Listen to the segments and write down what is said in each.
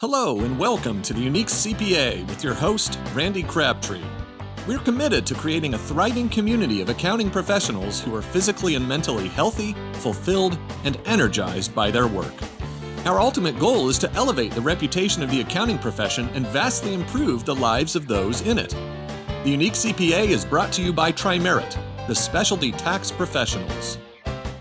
Hello and welcome to the Unique CPA with your host, Randy Crabtree. We're committed to creating a thriving community of accounting professionals who are physically and mentally healthy, fulfilled, and energized by their work. Our ultimate goal is to elevate the reputation of the accounting profession and vastly improve the lives of those in it. The Unique CPA is brought to you by Trimerit, the specialty tax professionals.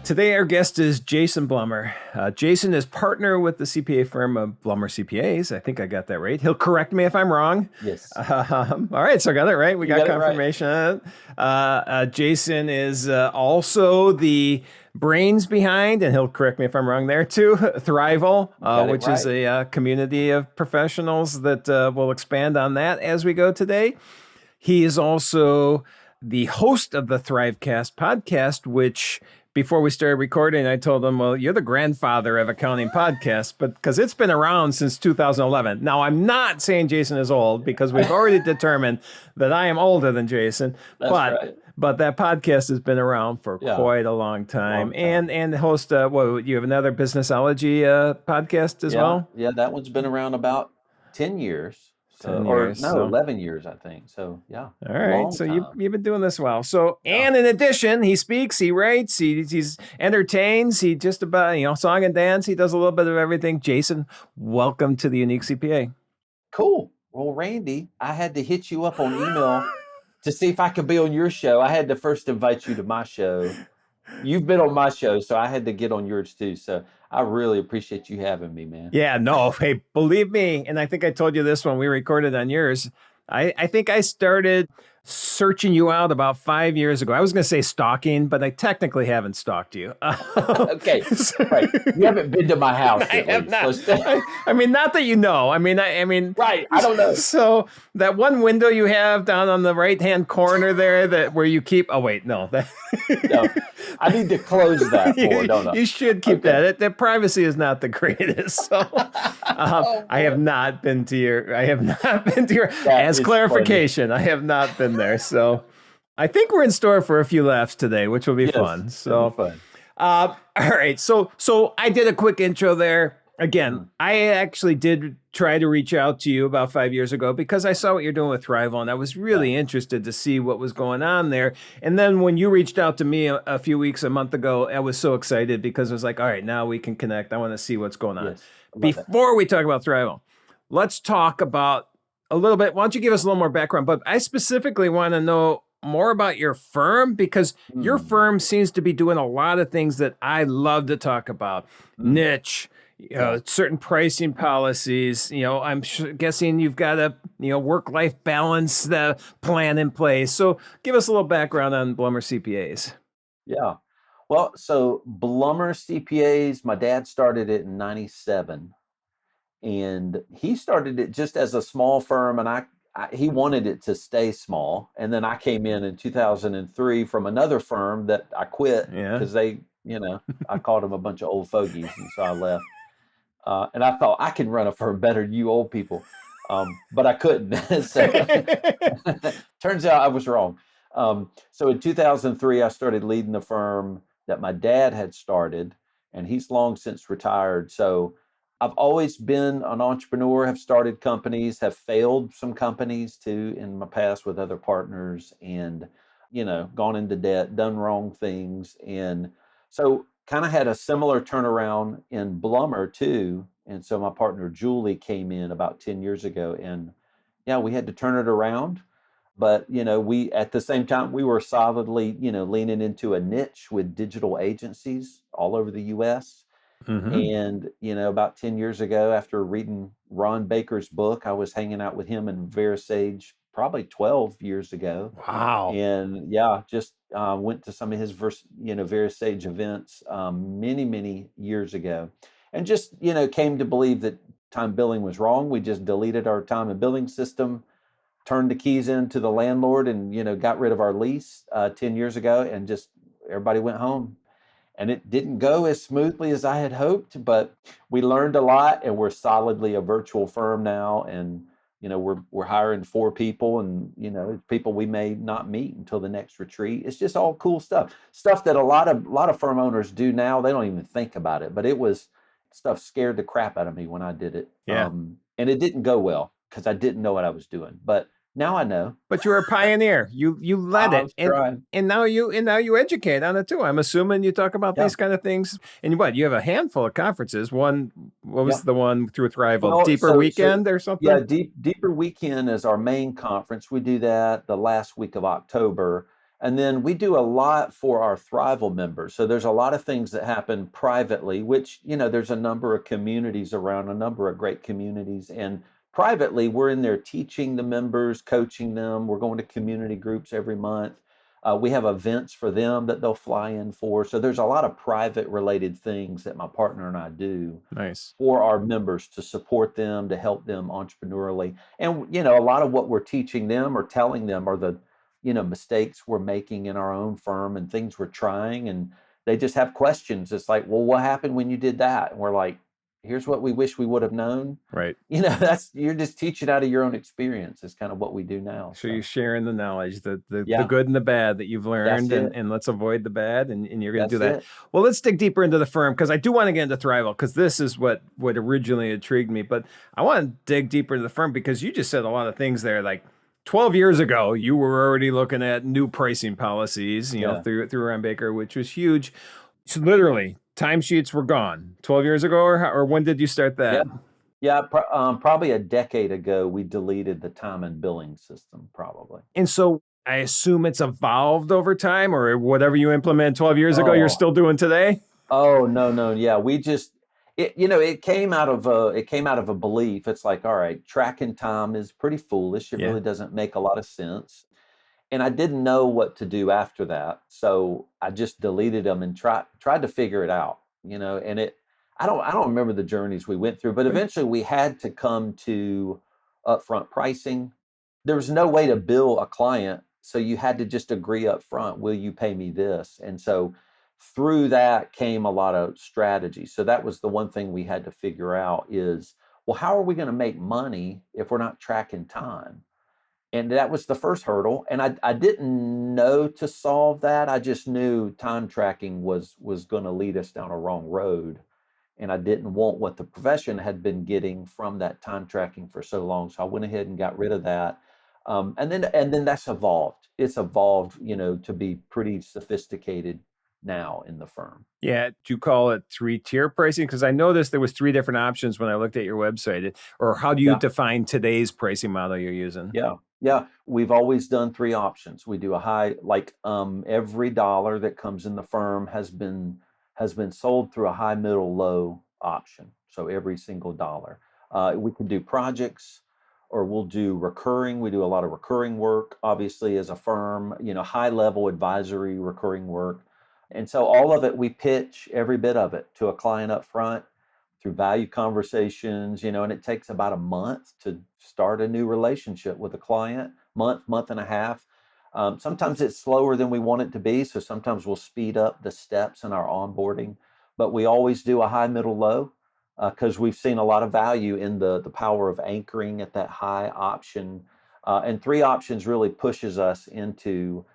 Today, our guest is Jason Blumer. Jason is partner with the CPA firm of Blumer CPAs. I think I got that right. He'll correct me if I'm wrong. Yes. All right, so I got it right. We got confirmation on it. Jason is also the brains behind, and he'll correct me if I'm wrong there too, Thriveal, which is a community of professionals that will expand on that as we go today. He is also the host of the Thrivecast podcast, which before we started recording, I told him, well, you're the grandfather of accounting podcasts, but because it's been around since 2011. Now, I'm not saying Jason is old because we've already determined that I am older than Jason. But that podcast has been around for quite a long time. And host, you have another Businessology podcast as well? Yeah, that one's been around about 10 years. 11 years, I think. So, yeah. All right. So you've been doing this well. So, and in addition, he speaks, he writes, he's entertains, he just about, song and dance. He does a little bit of everything. Jason, welcome to the Unique CPA. Cool. Well, Randy, I had to hit you up on email to see if I could be on your show. I had to first invite you to my show. You've been on my show, so I had to get on yours too. So I really appreciate you having me, man. Yeah, no, hey, believe me, and I think I told you this when we recorded on yours. I think I started searching you out about 5 years ago. I was going to say stalking, but I technically haven't stalked you. Okay, right. You haven't been to my house. I have not. I mean, not that you know. I mean, right. I don't know. So that one window you have down on the right-hand corner there, where you keep. Oh wait, no. No, I need to close that door, don't I? You should keep that. That privacy is not the greatest. So I have not been to your. As clarification, funny. I have not been there. So I think we're in store for a few laughs today, which will be fun. So fun. All right. So I did a quick intro there. Again, I actually did try to reach out to you about 5 years ago because I saw what you're doing with Thriveal, and I was really interested to see what was going on there. And then when you reached out to me a month ago, I was so excited because I was like, all right, now we can connect. I want to see what's going on. Yes, Before we talk about Thriveal, let's talk about a little bit. Why don't you give us a little more background? But I specifically want to know more about your firm because your firm seems to be doing a lot of things that I love to talk about. Niche, certain pricing policies. I'm guessing you've got a work-life balance plan in place. So give us a little background on Blumer CPAs. Yeah. Well, so Blumer CPAs, my dad started it in 97. And he started it just as a small firm, and he wanted it to stay small. And then I came in 2003 from another firm that I quit because they, I called them a bunch of old fogies, and so I left. And I thought I can run a firm better than you old people, but I couldn't. So turns out I was wrong. So in 2003, I started leading the firm that my dad had started, and he's long since retired. So I've always been an entrepreneur, have started companies, have failed some companies too in my past with other partners and, gone into debt, done wrong things. And so kind of had a similar turnaround in Blumer too. And so my partner, Julie, came in about 10 years ago and we had to turn it around. But, we, at the same time, we were solidly, leaning into a niche with digital agencies all over the U.S. And, about 10 years ago, after reading Ron Baker's book, I was hanging out with him in VeraSage probably 12 years ago. Wow. And just went to some of his, VeraSage events many, many years ago. And just, came to believe that time billing was wrong. We just deleted our time and billing system, turned the keys into the landlord and, got rid of our lease 10 years ago and just everybody went home. And it didn't go as smoothly as I had hoped, but we learned a lot, and we're solidly a virtual firm now. And, we're hiring 4 people, and, people we may not meet until the next retreat. It's just all cool stuff that a lot of firm owners do now. They don't even think about it, but it was stuff scared the crap out of me when I did it. Yeah. And it didn't go well because I didn't know what I was doing. But now I know. But you were a pioneer. You led I it, was trying. and now you educate on it too. I'm assuming you talk about Yeah. these kind of things. And what, you have a handful of conferences. One, what was Yeah. the one through Thriveal? Well, Deeper Weekend or yeah, something? Deeper Weekend is our main conference. We do that the last week of October. And then we do a lot for our Thriveal members. So there's a lot of things that happen privately, which, there's a number of communities around, a number of great communities. And privately, we're in there teaching the members, coaching them. We're going to community groups every month. We have events for them that they'll fly in for. So there's a lot of private related things that my partner and I do Nice. for our members to support them, to help them entrepreneurially. And, a lot of what we're teaching them or telling them are the, mistakes we're making in our own firm and things we're trying. And they just have questions. It's like, well, what happened when you did that? And we're like, here's what we wish we would have known. Right. You're just teaching out of your own experience is kind of what we do now. So you're sharing the knowledge, the Yeah, good and the bad that you've that's learned, it. and let's avoid the bad, and you're going to do That's that. it. Well, let's dig deeper into the firm, because I do want to get into Thriveal, because this is what originally intrigued me. But I want to dig deeper into the firm because you just said a lot of things there. Like 12 years ago, you were already looking at new pricing policies, Yeah. through Ron Baker, which was huge. So literally, timesheets were gone 12 years ago, or when did you start Yeah. that? Yeah, probably a decade ago, we deleted the time and billing system, probably. And so I assume it's evolved over time, or whatever you implemented 12 years ago, you're Oh, still doing today? oh no, no, yeah. It came out of a belief. It's like, all right, tracking time is pretty foolish. It Yeah. really doesn't make a lot of sense. And I didn't know what to do after that, so I just deleted them and tried to figure it out. And I don't remember the journeys we went through, but eventually we had to come to upfront pricing. There was no way to bill a client, so you had to just agree up front, will you pay me this? And so through that came a lot of strategy. So that was the one thing we had to figure out is, well, how are we going to make money if we're not tracking time? And that was the first hurdle. And I didn't know to solve that. I just knew time tracking was going to lead us down a wrong road. And I didn't want what the profession had been getting from that time tracking for so long. So I went ahead and got rid of that. And then that's evolved. It's evolved, to be pretty sophisticated now in the firm. Yeah. Do you call it 3-tier pricing? Because I noticed there was 3 different options when I looked at your website. Or how do you Yeah. define today's pricing model you're using? Yeah. Yeah. We've always done 3 options. We do a high, like every dollar that comes in the firm has been sold through a high, middle, low option. So every single dollar. We can do projects or we'll do recurring. We do a lot of recurring work, obviously, as a firm, high level advisory recurring work. And so all of it, we pitch every bit of it to a client up front through value conversations, and it takes about a month to start a new relationship with a client, month and a half. Sometimes it's slower than we want it to be. So sometimes we'll speed up the steps in our onboarding, but we always do a high, middle, low because we've seen a lot of value in the power of anchoring at that high option. And 3 options really pushes us into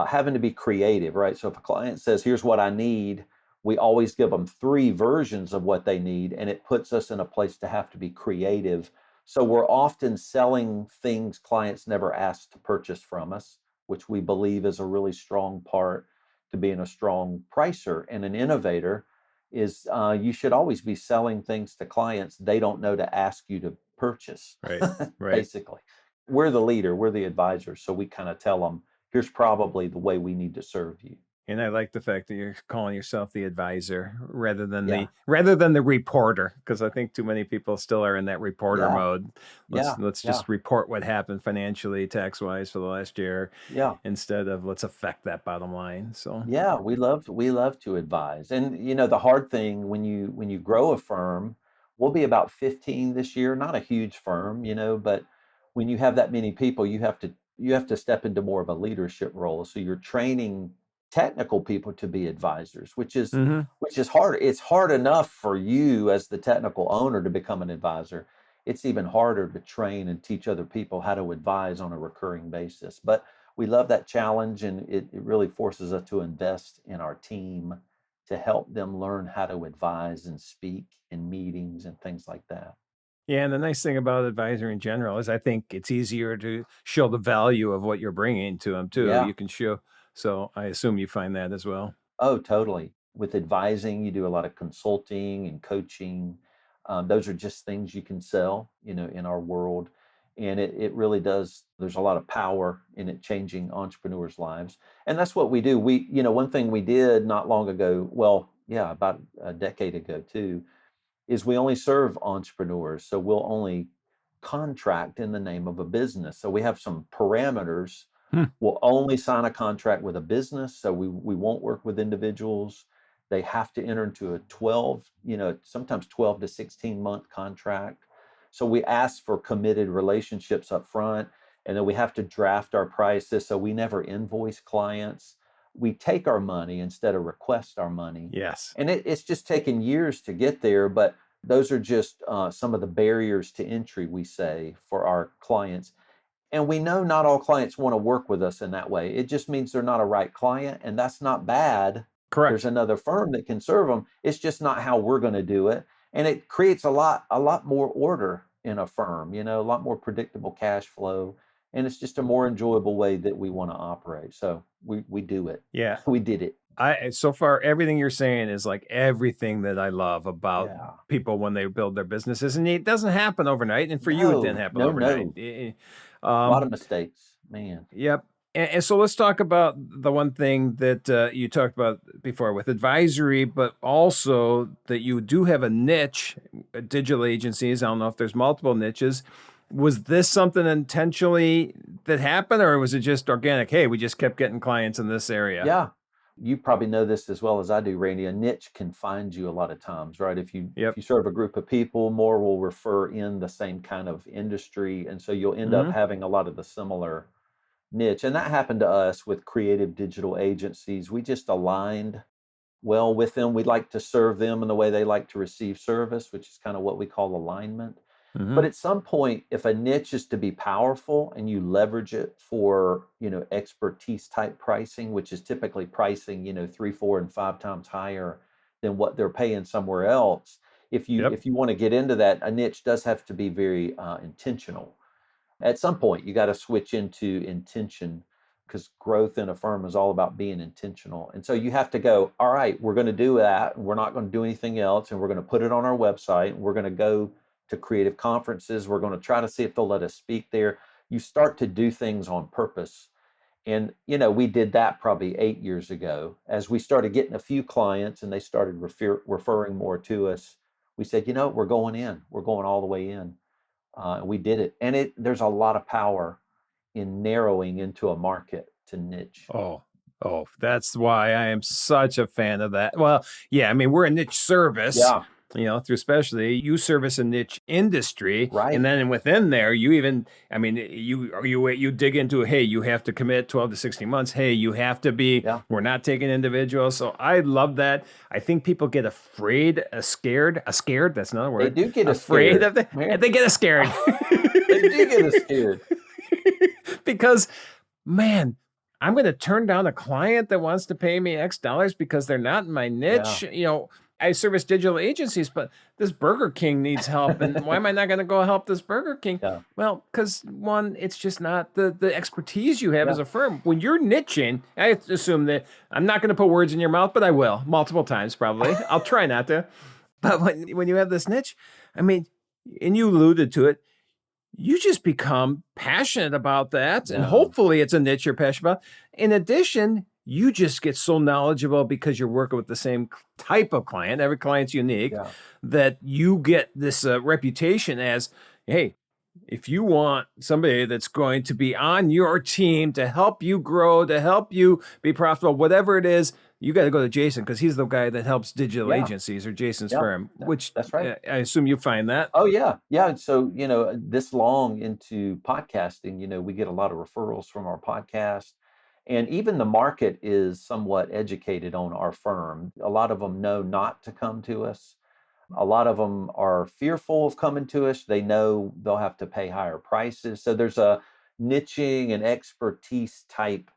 having to be creative, right? So if a client says, here's what I need, we always give them 3 versions of what they need, and it puts us in a place to have to be creative. So we're often selling things clients never asked to purchase from us, which we believe is a really strong part to being a strong pricer and an innovator. Is you should always be selling things to clients they don't know to ask you to purchase. Right. Right. Basically, we're the leader, we're the advisor, so we kind of tell them, here's probably the way we need to serve you. And I like the fact that you're calling yourself the advisor rather than Yeah. the reporter, because I think too many people still are in that reporter Yeah. mode. Yeah. Let's Yeah. just report what happened financially, tax wise for the last year, Yeah. instead of let's affect that bottom line. So Yeah, we love to advise. And the hard thing when you grow a firm, we'll be about 15 this year, not a huge firm, but when you have that many people, you have to step into more of a leadership role. So you're training technical people to be advisors, which is Mhm. which is hard. It's hard enough for you as the technical owner to become an advisor. It's even harder to train and teach other people how to advise on a recurring basis. But we love that challenge, and it really forces us to invest in our team to help them learn how to advise and speak in meetings and things like that. Yeah, and the nice thing about advisory in general is I think it's easier to show the value of what you're bringing to them too. Yeah. You can show, so I assume you find that as well. Oh, totally. With advising, you do a lot of consulting and coaching. Those are just things you can sell, in our world. And it really does, there's a lot of power in it changing entrepreneurs' lives. And that's what we do. One thing we did not long ago, well, yeah, about a decade ago too, is we only serve entrepreneurs. So we'll only contract in the name of a business. So we have some parameters. Hmm. We'll only sign a contract with a business. So we won't work with individuals. They have to enter into a 12, sometimes 12 to 16-month contract. So we ask for committed relationships up front. And then we have to draft our prices. So we never invoice clients. We take our money instead of request our money. Yes. And it's just taken years to get there, but those are just some of the barriers to entry, we say, for our clients. And we know not all clients want to work with us in that way. It just means they're not a right client, and that's not bad. There's Correct. another firm that can serve them. It's just not how we're going to do it. And it creates a lot more order in a firm, a lot more predictable cash flow. And it's just a more enjoyable way that we want to operate. So we do it. Yeah. We did it. So far everything you're saying is like everything that I love about Yeah. people when they build their businesses, and it doesn't happen overnight. And for you, it didn't No, happen no, overnight. no. A lot of Um, mistakes, man. Yep. And so let's talk about the one thing that you talked about before with advisory, but also that you do have a niche, digital agencies. I don't know if there's multiple niches. Was this something intentionally that happened, or was it just organic? Hey, we just kept getting clients in this area. Yeah. You probably know this as well as I do, Randy. A niche can find you a lot of times, right? If you if Yep. you serve a group of people, more will refer in the same kind of industry, and so you'll end up Hmm. having a lot of the similar niche. And that happened to us with creative digital agencies. We just aligned well with them. We'd like to serve them in the way they like to receive service, which is kind of what we call alignment. Hmm. But at some point, if a niche is to be powerful and you leverage it for, expertise type pricing, which is typically pricing, 3, 4, and 5 times higher than what they're paying somewhere else. If you Yep. if you want to get into that, a niche does have to be very intentional. At some point, you got to switch into intention, because growth in a firm is all about being intentional. And so you have to go, all right, we're going to do that. And we're not going to do anything else. And we're going to put it on our website. And we're going to go to creative conferences. We're going to try to see if they'll let us speak there. You start to do things on purpose. And, we did that probably 8 years ago. As we started getting a few clients and they started referring more to us, we said, we're going in. We're going all the way in. And we did it. And there's a lot of power in narrowing into a market to niche. Oh, that's why I am such a fan of that. Well, yeah, I mean, we're a niche service, Yeah, through specialty. You service a niche industry, and right. then within there, you even, I mean, you dig into, hey, you have to commit 12 to 16 months. Hey, you have to be. Yeah. We're not taking individuals. So I love that. I think people get afraid, scared. That's another They word. do get us Afraid scared. of the. Man, They get scared. they do get us scared. Because, man, I'm going to turn down a client that wants to pay me X dollars because they're not in my Yeah. niche. I service digital agencies, but this Burger King needs help. And why am I not going to go help this Burger King? Yeah. Well, because one, it's just not the expertise you have Yeah. as a firm. When you're niching, I assume that I'm not going to put words in your mouth, but I will multiple times probably. I'll try not to. But when you have this niche, I mean, and you alluded to it, you just become passionate about that. And Yeah. hopefully it's a niche you're passionate about. In addition, you just get so knowledgeable because you're working with the same type of client. Every client's unique, Yeah. that you get this reputation as, hey, if you want somebody that's going to be on your team to help you grow, to help you be profitable, whatever it is, you got to go to Jason because he's the guy that helps digital Yeah. agencies, or Jason's Yeah. firm, which That's right. I assume you find that. Oh, yeah. Yeah. And so, this long into podcasting, we get a lot of referrals from our podcast. And even the market is somewhat educated on our firm. A lot of them know not to come to us. A lot of them are fearful of coming to us. They know they'll have to pay higher prices. So there's a niching and expertise type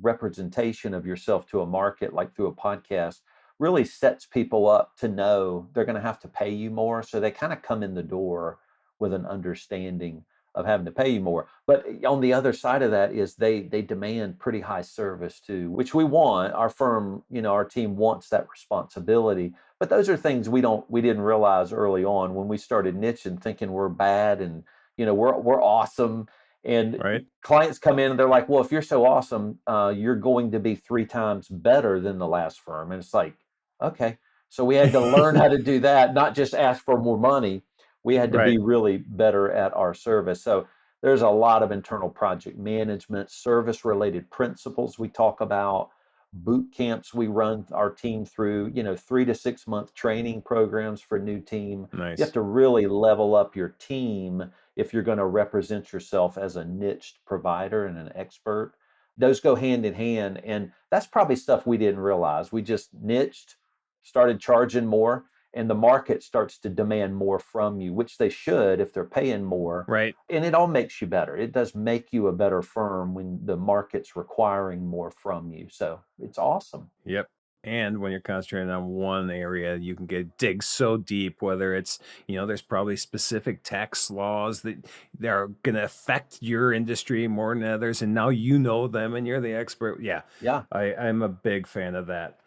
representation of yourself to a market, like through a podcast, really sets people up to know they're going to have to pay you more. So they kind of come in the door with an understanding of having to pay you more. But on the other side of that is they demand pretty high service too, which we want. Our firm, our team wants that responsibility. But those are things we didn't realize early on when we started niching, thinking we're bad and we're awesome. And right. clients come in and they're like, well, if you're so awesome, you're going to be 3 times better than the last firm. And it's like, okay. So we had to learn how to do that, not just ask for more money. We had to be really better at our service. So there's a lot of internal project management, service related principles we talk about, boot camps we run our team through, 3 to 6 month training programs for a new team. Nice. You have to really level up your team if you're going to represent yourself as a niched provider and an expert. Those go hand in hand. And that's probably stuff we didn't realize. We just niched, started charging more, and the market starts to demand more from you, which they should if they're paying more. Right. And it all makes you better. It does make you a better firm when the market's requiring more from you. So it's awesome. Yep. And when you're concentrating on one area, you can dig so deep, whether it's, there's probably specific tax laws that are going to affect your industry more than others. And now you know them and you're the expert. Yeah. Yeah. I'm a big fan of that.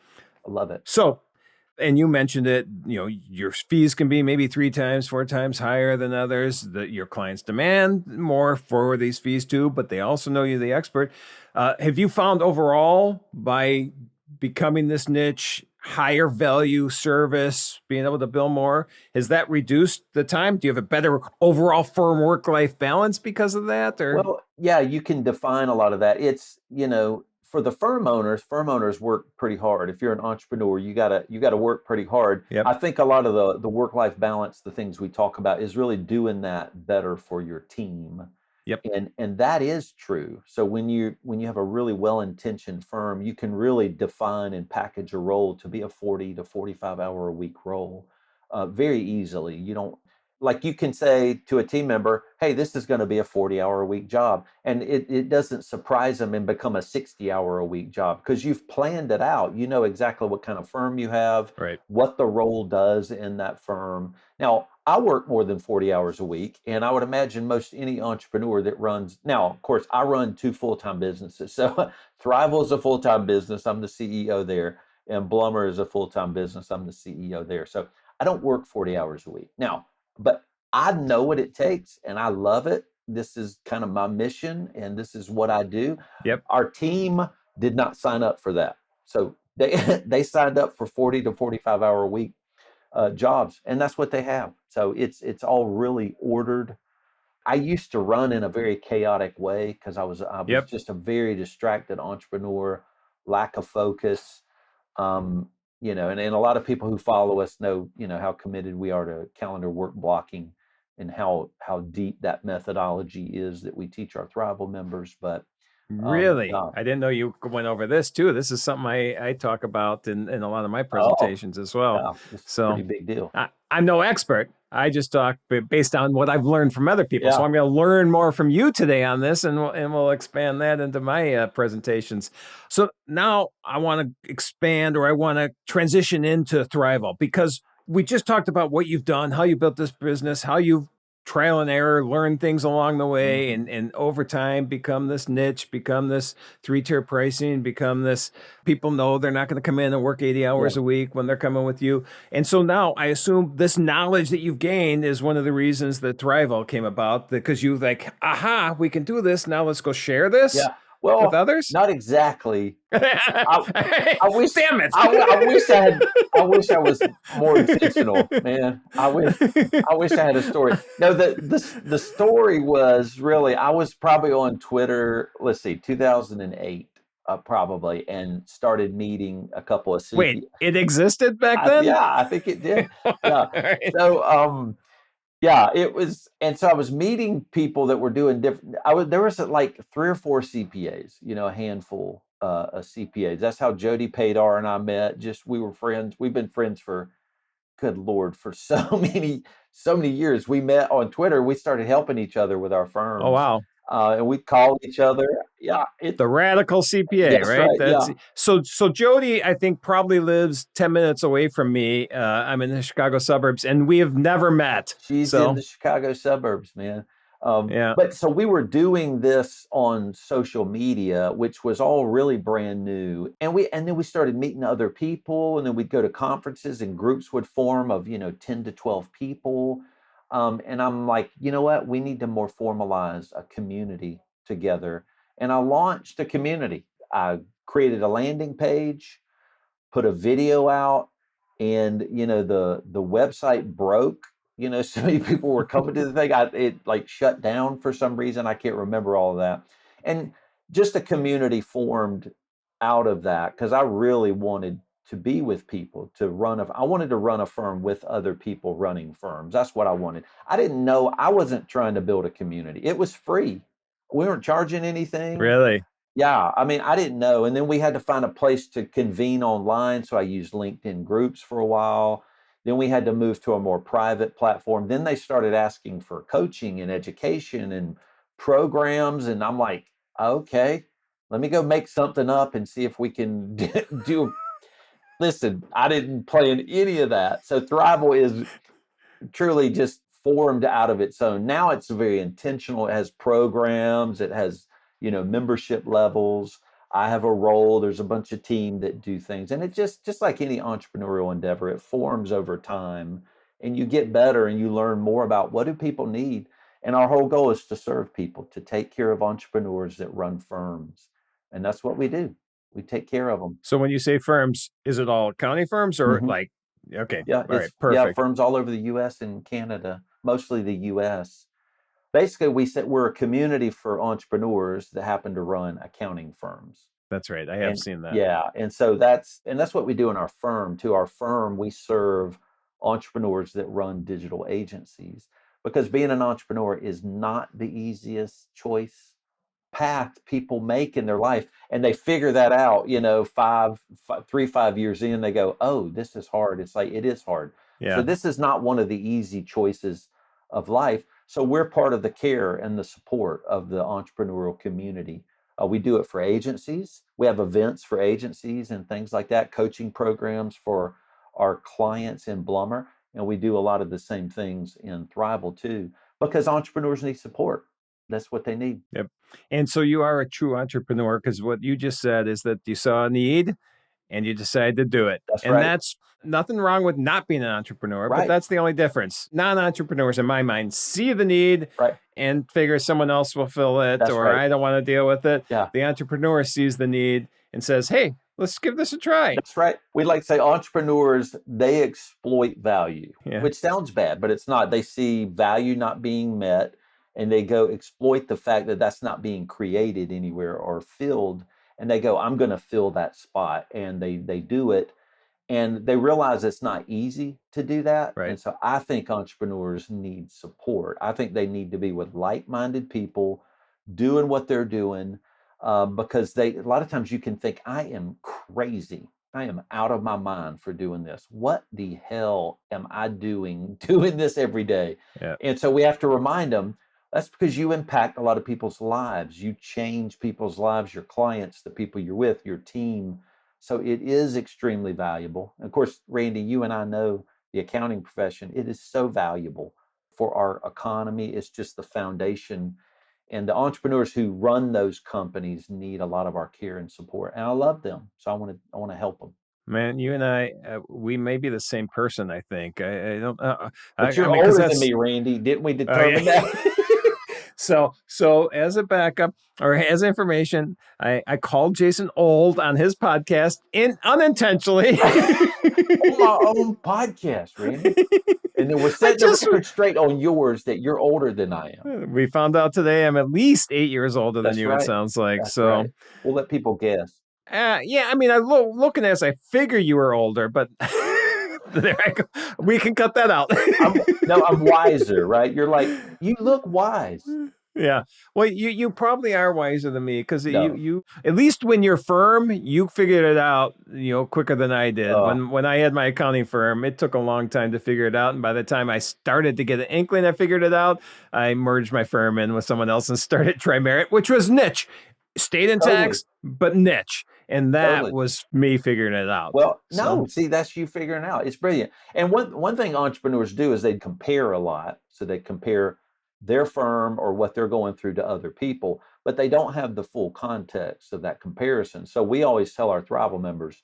I love it. So, and you mentioned it, your fees can be maybe 3 times, 4 times higher than others. That your clients demand more for these fees too, but they also know you're the expert. Have you found overall by becoming this niche, higher value service, being able to bill more, has that reduced the time? Do you have a better overall firm work-life balance because of that? Or well, yeah, you can define a lot of that. It's, for the firm owners work pretty hard. If you're an entrepreneur, you gotta work pretty hard. Yep. I think a lot of the work-life balance, the things we talk about, is really doing that better for your team. Yep. And that is true. So when you have a really well-intentioned firm, you can really define and package a role to be a 40 to 45 hour a week role very easily. You can say to a team member, hey, this is going to be a 40-hour a week job. And it doesn't surprise them and become a 60-hour a week job because you've planned it out. You know exactly what kind of firm you have, right, what the role does in that firm. Now, I work more than 40 hours a week, and I would imagine most any entrepreneur that runs, now, of course, I run 2 full-time businesses. So Thriveal is a full-time business. I'm the CEO there. And Blumer is a full-time business. I'm the CEO there. So I don't work 40 hours a week. Now, but I know what it takes and I love it. This is kind of my mission and this is what I do. Yep. Our team did not sign up for that. So they signed up for 40 to 45 hour a week jobs, and that's what they have. So it's all really ordered. I used to run in a very chaotic way because I was Yep. just a very distracted entrepreneur, lack of focus. And a lot of people who follow us know, how committed we are to calendar work blocking and how deep that methodology is that we teach our Thriveal members. But really, I didn't know you went over this too. This is something I talk about in a lot of my presentations as well. Yeah, it's a pretty big deal. I'm no expert. I just talk based on what I've learned from other people. Yeah. So I'm going to learn more from you today on this, and we'll expand that into my presentations. So now I want to expand, or I want to transition into Thriveal, because we just talked about what you've done, how you built this business, how you've trial and error, learn things along the way, and over time become this niche, become this 3-tier pricing, become this, people know they're not going to come in and work 80 hours a week when they're coming with you. And so now I assume this knowledge that you've gained is one of the reasons that Thriveal came about, because you like, aha, we can do this. Now let's go share this. Well, with others? Not exactly. I wish. Damn it! I wish I was more intentional, man. I wish I had a story. No, the story was really, I was probably on Twitter. Let's see, 2008. Probably, and started meeting a couple of CPAs. Wait, it existed back then? Yeah, I think it did. Yeah. Right. So, it was, and so I was meeting people that were doing different. There was like 3 or 4 CPAs, a handful of CPAs. That's how Jody Padar and I met. We were friends. We've been friends for, good Lord, for so many years. We met on Twitter. We started helping each other with our firms. Oh, wow. and we call each other. Yeah, the radical CPA, that's right? right. Yeah, So Jody, I think probably lives 10 minutes away from me. I'm in the Chicago suburbs, and we have never met. she's in the Chicago suburbs, man. Yeah. But so we were doing this on social media, which was all really brand new, and then we started meeting other people, and then we'd go to conferences, and groups would form of 10 to 12 people. And I'm like, you know what? We need to more formalize a community together. And I launched a community. I created a landing page, put a video out, and the website broke. So many people were coming to the thing. It like shut down for some reason. I can't remember all of that. And just a community formed out of that because I really wanted to be with people I wanted to run a firm with other people running firms. That's what I wanted. I didn't know, I wasn't trying to build a community. It was free. We weren't charging anything. Really? Yeah, I mean, I didn't know. And then we had to find a place to convene online. So I used LinkedIn groups for a while. Then we had to move to a more private platform. Then they started asking for coaching and education and programs. And I'm like, okay, let me go make something up and see if we can do. Listen, I didn't plan any of that. So Thriveal is truly just formed out of its own. Now it's very intentional. It has programs, it has, membership levels. I have a role. There's a bunch of team that do things. And it just like any entrepreneurial endeavor, it forms over time and you get better and you learn more about what do people need. And our whole goal is to serve people, to take care of entrepreneurs that run firms. And that's what we do. We take care of them. So when you say firms, is it all accounting firms or like, okay. Yeah. All right. Perfect. Yeah. Firms all over the US and Canada, mostly the US. Basically, we said we're a community for entrepreneurs that happen to run accounting firms. That's right. I have seen that. Yeah. And so that's what we do in our firm. To our firm, we serve entrepreneurs that run digital agencies because being an entrepreneur is not the easiest path people make in their life. And they figure that out, 5 years in, they go, oh, this is hard. It's like, it is hard. Yeah. So this is not one of the easy choices of life. So we're part of the care and the support of the entrepreneurial community. We do it for agencies. We have events for agencies and things like that, coaching programs for our clients in Blumer. And we do a lot of the same things in Thriveal too, because entrepreneurs need support. That's what they need. Yep. And so you are a true entrepreneur because what you just said is that you saw a need and you decided to do it. That's and right. That's nothing wrong with not being an entrepreneur, right. But that's the only difference. Non-entrepreneurs, in my mind, see the need right. and figure someone else will fill it, that's or right. I don't want to deal with it. Yeah. The entrepreneur sees the need and says, hey, let's give this a try. That's right. We'd like to say entrepreneurs, they exploit value, which sounds bad, but it's not. They see value not being met and they go exploit the fact that that's not being created anywhere or filled. And they go, I'm going to fill that spot. And they do it. And they realize it's not easy to do that. Right. And so I think entrepreneurs need support. I think they need to be with like-minded people doing what they're doing. Because a lot of times you can think, I am crazy. I am out of my mind for doing this. What the hell am I doing this every day? Yeah. And so we have to remind them, that's because you impact a lot of people's lives. You change people's lives, your clients, the people you're with, your team. So it is extremely valuable. And of course, Randy, you and I know the accounting profession. It is so valuable for our economy. It's just the foundation. And the entrepreneurs who run those companies need a lot of our care and support. And I love them. So I want to help them. Man, you and I, we may be the same person, I think. I don't. But you're older than me, Randy. Didn't we determine that? So as a backup or as information, I called Jason old on his podcast unintentionally. On my own podcast, Randy. And then we're setting the record straight on yours that you're older than I am. We found out today I'm at least 8 years older than you, it sounds like. That's right. We'll let people guess. Yeah, I mean, looking at this, I figure you were older, but there I go. We can cut that out. I'm wiser, right? You're like, you look wise. Yeah. Well, you probably are wiser than me because No. you at least when you're firm, you figured it out, quicker than I did. Uh, When I had my accounting firm, it took a long time to figure it out, and by the time I started to get an inkling, I figured it out. I merged my firm in with someone else and started Trimerit, which was niche, stayed in Totally. tax, but niche, and that Totally. was me figuring it out. Well, So no, see, that's you figuring out. It's brilliant. And one thing entrepreneurs do is they compare a lot. So they compare their firm or what they're going through to other people, but they don't have the full context of that comparison. So we always tell our Thriveal members,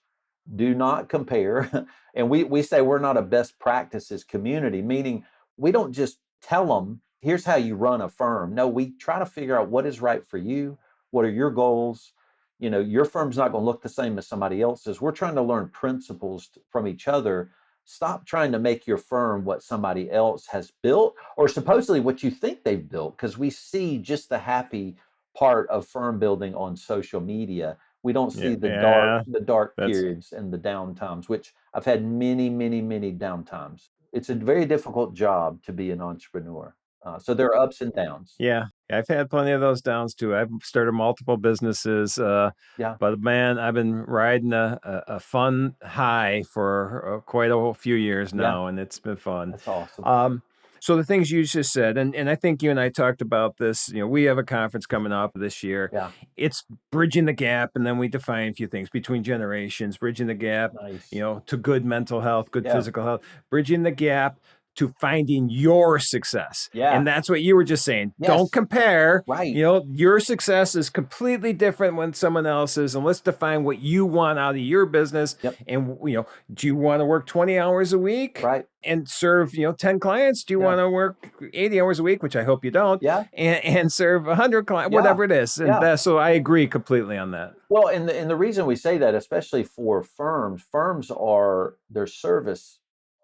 do not compare. And we say we're not a best practices community, meaning we don't just tell them, here's how you run a firm. No, we try to figure out what is right for you. What are your goals? Your firm's not going to look the same as somebody else's. We're trying to learn principles from each other. Stop trying to make your firm what somebody else has built or supposedly what you think they've built, because we see just the happy part of firm building on social media. We don't yeah, see the dark yeah, the dark that's periods and the down times, which I've had many, many, many down times. It's a very difficult job to be an entrepreneur. So there are ups and downs. yeah, I've had plenty of those downs too. I've started multiple businesses, Yeah, but man, I've been riding a fun high for quite a few years yeah, now, and it's been fun. that's awesome. Um, so the things you just said, and I think you and I talked about this. We have a conference coming up this year. Yeah, It's bridging the gap, and then we define a few things between generations, bridging the gap, nice. to good mental health, good Yeah, physical health, bridging the gap to finding your success. yeah, And that's what you were just saying. Don't yes, compare. right. Your success is completely different when someone else's. And let's define what you want out of your business. Yep, And, do you want to work 20 hours a week right. and serve, 10 clients? Do you Yeah, want to work 80 hours a week, which I hope you don't, yeah, and serve 100 clients, yeah, whatever it is? And yeah. so I agree completely on that. Well, and the reason we say that, especially for firms are their service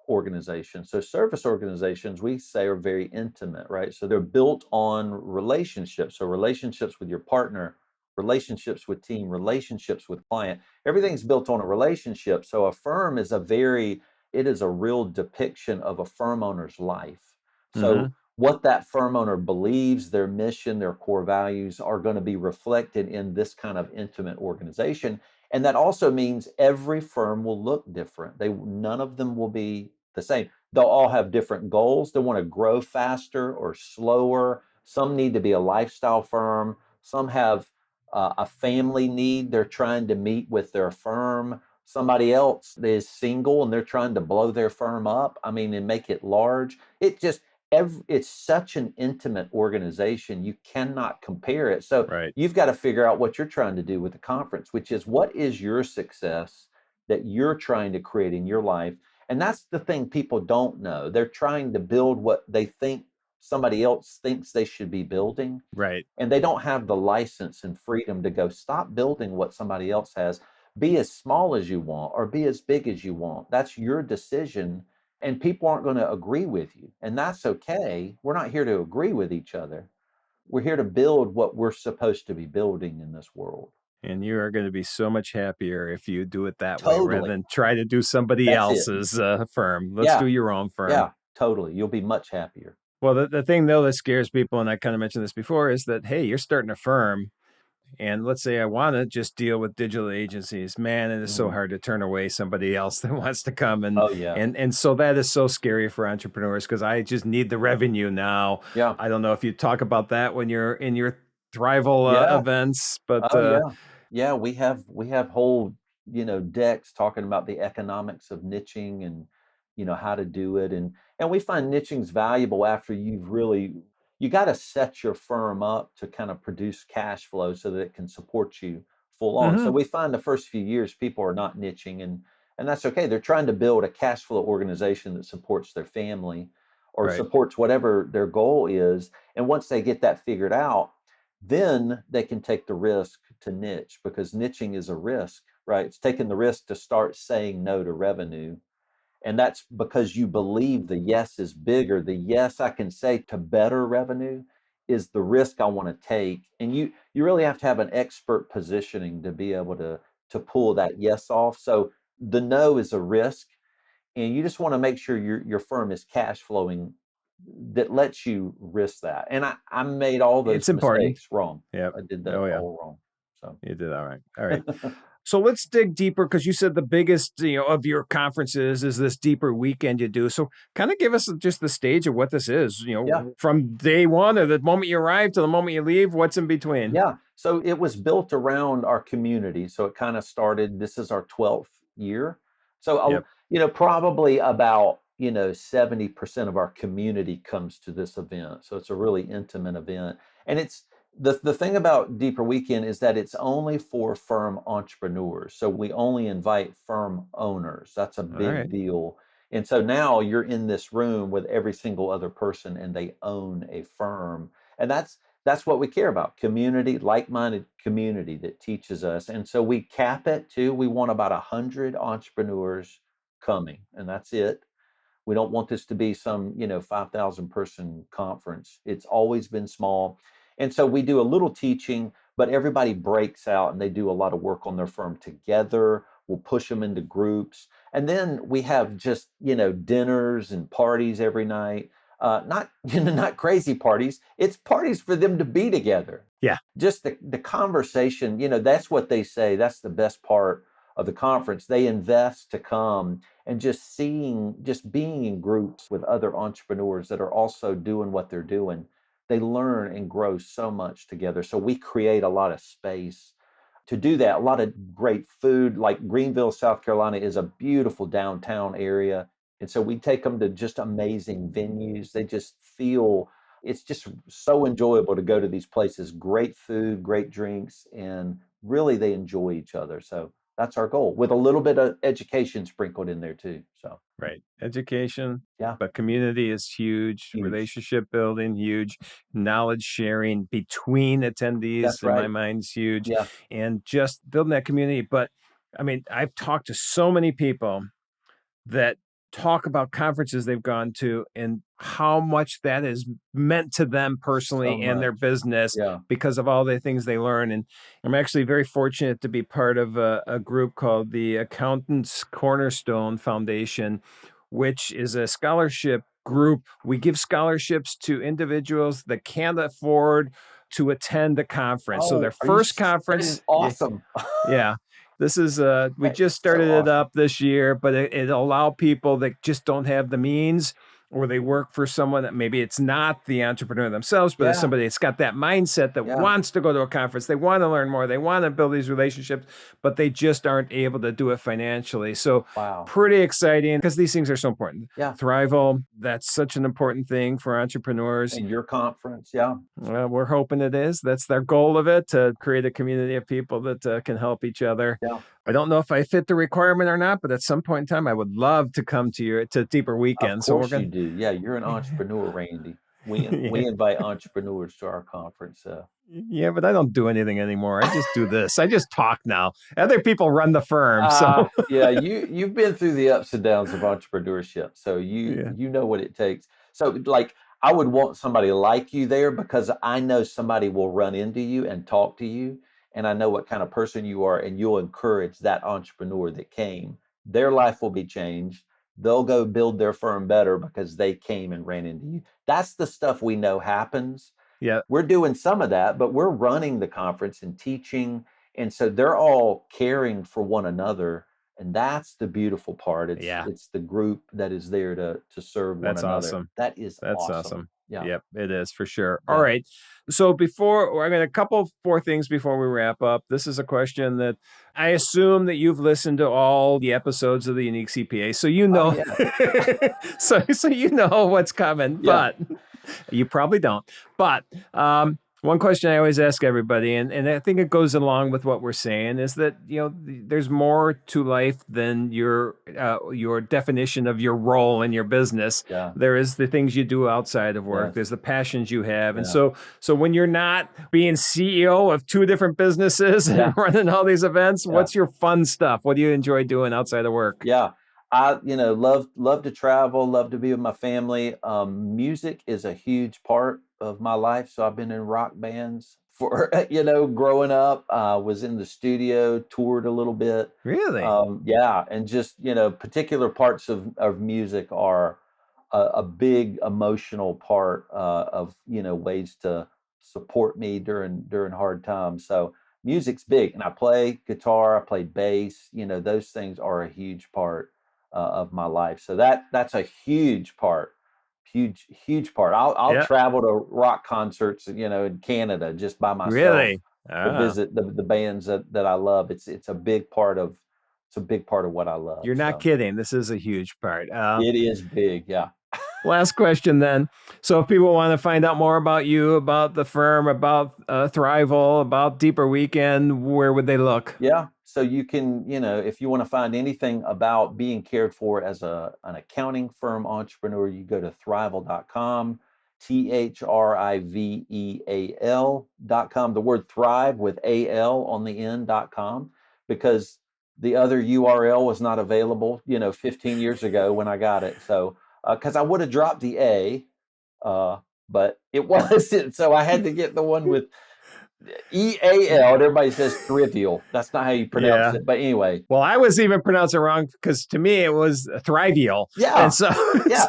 organizations. So service organizations, we say, are very intimate, right? So they're built on relationships. So relationships with your partner, relationships with team, relationships with client. Everything's built on a relationship. So a firm is it is a real depiction of a firm owner's life. So Hmm. what that firm owner believes, their mission, their core values are going to be reflected in this kind of intimate organization. And that also means every firm will look different. None of them will be the same. They'll all have different goals. They want to grow faster or slower. Some need to be a lifestyle firm. Some have a family need they're trying to meet with their firm. Somebody else is single and they're trying to blow their firm up. I mean, and make it large. It's such an intimate organization. You cannot compare it. So Right. you've got to figure out what you're trying to do with the conference, which is what is your success that you're trying to create in your life. And that's the thing people don't know. They're trying to build what they think somebody else thinks they should be building, Right. and they don't have the license and freedom to go stop building what somebody else has. Be as small as you want or be as big as you want. That's your decision, and people aren't going to agree with you, and that's okay. We're not here to agree with each other. We're here to build what we're supposed to be building in this world. And you are going to be so much happier if you do it that way rather Totally. than try to do somebody That's it. else's firm. Let's Yeah, do your own firm. yeah, totally. You'll be much happier. Well, the thing though that scares people, and I kind of mentioned this before, is that hey, you're starting a firm, and let's say I want to just deal with digital agencies. Man, it is so Mhm. hard to turn away somebody else that wants to come, and Oh yeah, and so that is so scary for entrepreneurs because I just need the revenue now. yeah, I don't know if you talk about that when you're in your Thriveal yeah. events, but Oh yeah, yeah. We have whole decks talking about the economics of niching and how to do it, and we find niching's valuable after you got to set your firm up to kind of produce cash flow so that it can support you full on. So mhm, we find the first few years people are not niching, and that's okay. They're trying to build a cash flow organization that supports their family or right. supports whatever their goal is. And once they get that figured out, then they can take the risk to niche, because niching is a risk, right? It's taking the risk to start saying no to revenue. And that's because you believe the yes is bigger. The yes I can say to better revenue is the risk I want to take. And you really have to have an expert positioning to be able to pull that yes off. So the no is a risk, and you just want to make sure your firm is cash flowing that lets you risk that. And I made all those It's important. mistakes wrong. Yep. I did that Oh, yeah. all wrong. So You did all right. All right. So let's dig deeper because you said the biggest, of your conferences is this deeper weekend you do. So kind of give us just the stage of what this is, yeah. from day one or the moment you arrive to the moment you leave, what's in between? Yeah. So it was built around our community. So it kind of started, this is our 12th year. So, Yep. probably about, 70% of our community comes to this event. So it's a really intimate event. And it's the thing about Deeper Weekend is that it's only for firm entrepreneurs. So we only invite firm owners. That's a All big right. deal. And so now you're in this room with every single other person and they own a firm. And that's what we care about, community, like-minded community that teaches us. And so we cap it too. We want about 100 entrepreneurs coming, and that's it. We don't want this to be some 5,000 person conference. It's always been small. And so we do a little teaching, but everybody breaks out and they do a lot of work on their firm together. We'll push them into groups. And then we have just, dinners and parties every night. Not not crazy parties. It's parties for them to be together. Yeah. Just the conversation, that's what they say. That's the best part of the conference. They invest to come and just being in groups with other entrepreneurs that are also doing what they're doing. They learn and grow so much together. So we create a lot of space to do that. A lot of great food, like Greenville, South Carolina is a beautiful downtown area. And so we take them to just amazing venues. They just feel it's just so enjoyable to go to these places. Great food, great drinks, and really they enjoy each other. So that's our goal with a little bit of education sprinkled in there too. So, Right. Education, yeah, but community is huge. huge. Relationship building, huge. Knowledge sharing between attendees, That's in my right. mind, is huge. Yeah. And just building that community. But I mean, I've talked to so many people that talk about conferences they've gone to and how much that is meant to them So personally and their much. business Yeah. because of all the things they learn. And I'm actually very fortunate to be part of a group called the Accountants Cornerstone Foundation, which is a scholarship group. We give scholarships to individuals that can't afford to attend the conference. So their Oh, first that is conference, awesome. yeah. This is we That just is so started it awesome. up this year, but it'll allow people that just don't have the means or they work for someone that maybe it's not the entrepreneur themselves, but it's Yeah. somebody that's got that mindset that Yeah. wants to go to a conference. They want to learn more. They want to build these relationships, but they just aren't able to do it financially. So Wow. pretty exciting because these things are so important. Yeah. Thriveal, that's such an important thing for entrepreneurs. And your conference. Yeah. Well, we're hoping it is. That's their goal of it, to create a community of people that can help each other. Yeah. I don't know if I fit the requirement or not, but at some point in time, I would love to come to Deeper Of Weekend. So we're course you going do. Yeah. You're an entrepreneur, Randy. We yeah. invite entrepreneurs to our conference. Yeah, but I don't do anything anymore. I just do this. I just talk now. Other people run the firm. So Yeah, you've been through the ups and downs of entrepreneurship, so you yeah. you know what it takes. So like I would want somebody like you there because I know somebody will run into you and talk to you, and I know what kind of person you are, and you'll encourage that entrepreneur that came. Their life will be changed. They'll go build their firm better because they came and ran into you. That's the stuff we know happens. Yeah. We're doing some of that, but we're running the conference and teaching. And so they're all caring for one another. And that's the beautiful part. It's Yeah. it's the group that is there to serve one That's another. awesome. That is That's awesome. awesome. Yeah. Yep, it is for sure. All Yeah. right. So before I got a couple four things before we wrap up. This is a question that I assume that you've listened to all the episodes of the Unique CPA. So you Oh know yeah. so you know what's coming, Yeah. but you probably don't. But one question I always ask everybody, and I think it goes along with what we're saying, is that there's more to life than your definition of your role in your business. Yeah. There is the things you do outside of work. Yes. There's the passions you have, and Yeah. so when you're not being CEO of two different businesses and Yeah. running all these events, Yeah. what's your fun stuff? What do you enjoy doing outside of work? Yeah. I, love to travel, love to be with my family. Music is a huge part of my life. So I've been in rock bands for, growing up. Was in the studio, toured a little bit. Really? Yeah. And just, particular parts of music are a big emotional part of, ways to support me during hard times. So music's big, and I play guitar, I play bass. Those things are a huge part of my life. So that's a huge part, huge part. I'll travel to rock concerts, in Canada just by myself. Really? To visit the bands that I love. It's a big part of what I love. You're not kidding. This is a huge part. It is big, yeah. Last question then. So if people want to find out more about you, about the firm, about Thriveal, about Deeper Weekend, where would they look? Yeah. So you can, if you want to find anything about being cared for as an accounting firm entrepreneur, you go to thriveal.com, THRIVEAL.com, the word thrive with AL on the end.com, because the other URL was not available, 15 years ago when I got it. So, because I would have dropped the A, but it wasn't. So I had to get the one with EAL. And everybody says Thriveal. That's not how you pronounce it. But anyway. Well, I was even pronouncing it wrong because to me it was Thriveal. Yeah. And so,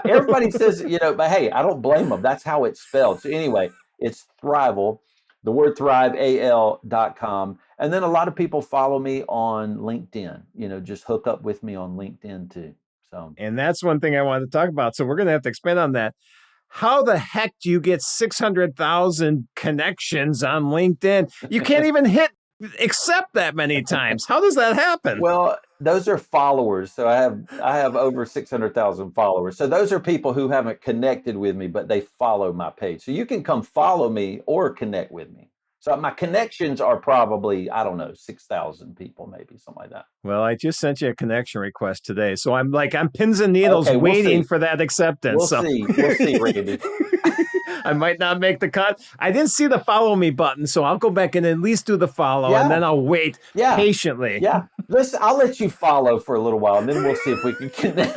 everybody says, but hey, I don't blame them. That's how it's spelled. So anyway, it's Thriveal, the word thriveal.com. And then a lot of people follow me on LinkedIn, just hook up with me on LinkedIn too. So, and that's one thing I wanted to talk about. So we're going to have to expand on that. How the heck do you get 600,000 connections on LinkedIn? You can't even hit accept that many times. How does that happen? Well, those are followers. So I have over 600,000 followers. So those are people who haven't connected with me, but they follow my page. So you can come follow me or connect with me. So my connections are probably, 6,000 people, maybe something like that. Well, I just sent you a connection request today. So I'm pins and needles waiting for that acceptance. We'll see, Randy. I might not make the cut. I didn't see the follow me button, so I'll go back and at least do the follow, and then I'll wait patiently. Yeah. Listen, I'll let you follow for a little while, and then we'll see if we can connect.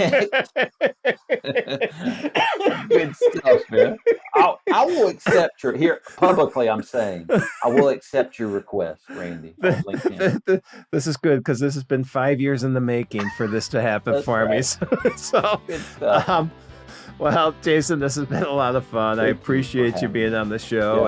Good stuff, man. I will accept here publicly. I'm saying I will accept your request, Randy. This is good because this has been 5 years in the making for this to happen for me. So good stuff. Well, Jason, this has been a lot of fun. I appreciate you being on the show,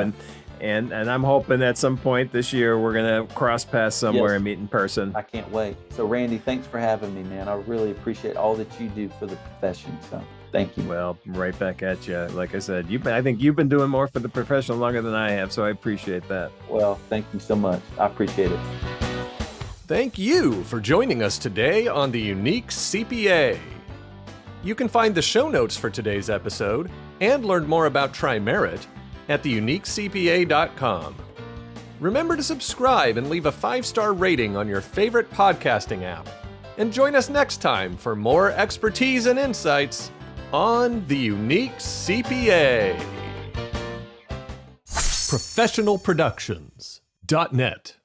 and I'm hoping at some point this year we're gonna cross paths somewhere and meet in person. I can't wait. So, Randy, thanks for having me, man. I really appreciate all that you do for the profession. So, thank you. Well, right back at you. Like I said, I think you've been doing more for the profession longer than I have, so I appreciate that. Well, thank you so much. I appreciate it. Thank you for joining us today on the Unique CPA. You can find the show notes for today's episode and learn more about TriMerit at theuniquecpa.com. Remember to subscribe and leave a 5-star rating on your favorite podcasting app. And join us next time for more expertise and insights on the Unique CPA. Professionalproductions.net